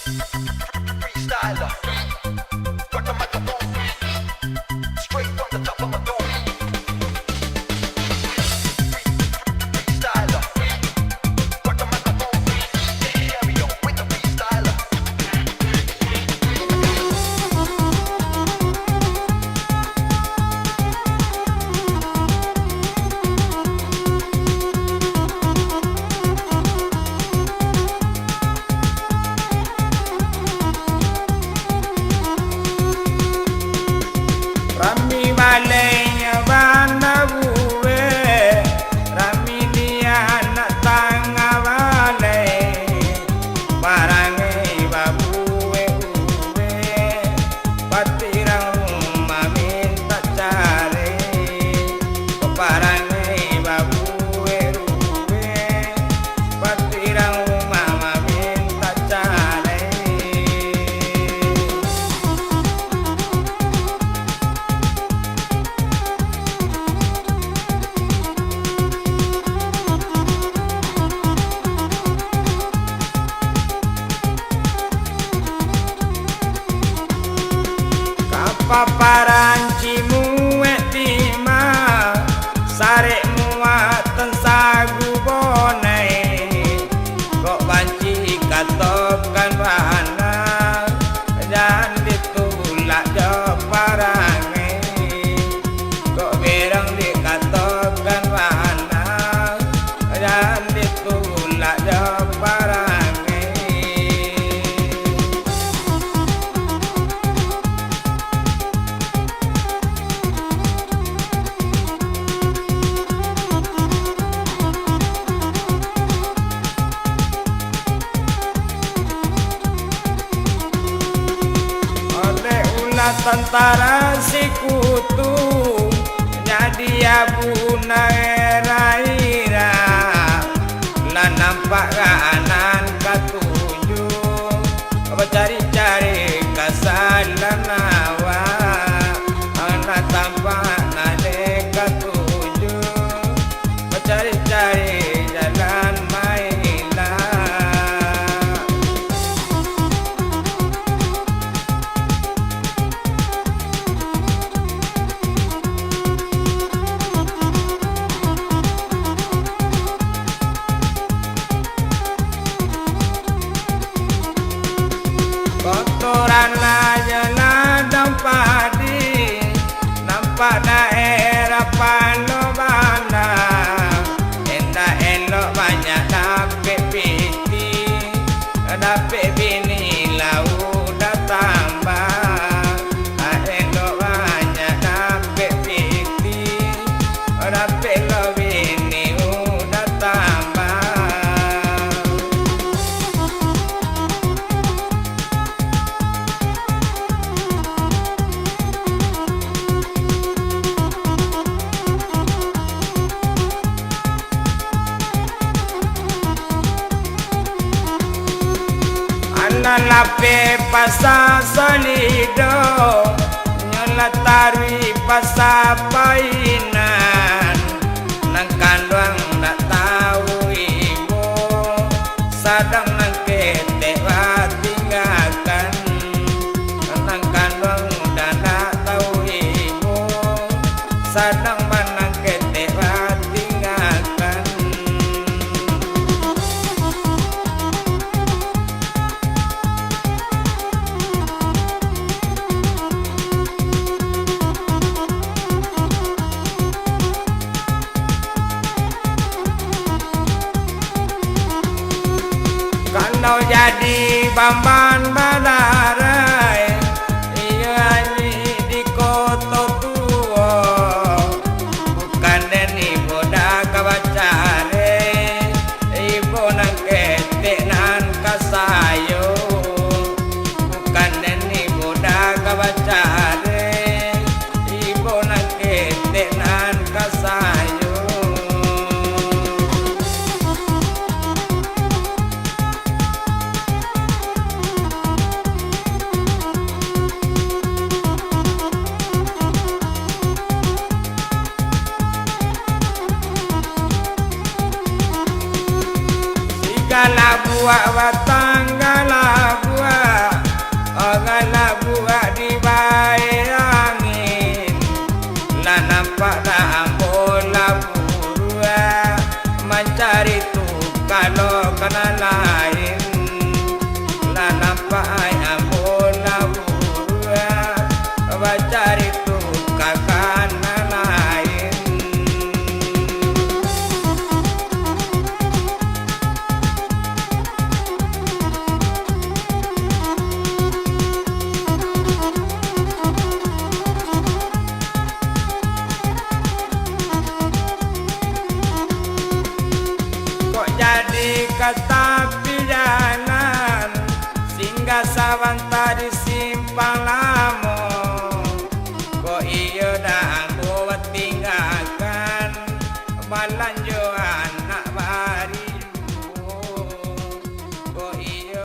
Freestyler, rock the microphone, straight from the top of my dome. Freestyler, rock the microphone, carry on with the freestyler. Rami balenya bana buwe, Rami dia anak tangga bale, barangai babuwe uwe, patirang rumah minta cari, barangai babuwe uwe, patirang rumah minta cari. Paparanci muet tima sarek muatan sagu bonai kok banci katopkan bana dan ditulak do parangai kok berang dikatopkan bana dan ditulak do parangai. Tentara sekutu jadi abu naira lah nampak kanan ketujuh apa cari-cari kasalan awa anak tampak nade ketujuh cari-cari jalan mainlah. Kotoran aja ladang padi nampak daerah Panobana endah elok banyak dapet piti dapet bini lau dah tambah elok banyak dapet piti dapet lo bini udah tambah. Lape pasa solido nyola tarwi pasa painan nang kandang nak tahu ibu sadang nang kete tinggalkan nang kandang dan nak tahu ibu sadang manang kete tinggalkan. Kalau jadi bamban badarai iya di kota tua bukan deni boda kabacare ibu nang ketek nan kasayo bukan deni boda kabacare ibu nang ketek nan kasayo. Gala buah batang gala buah balanjoan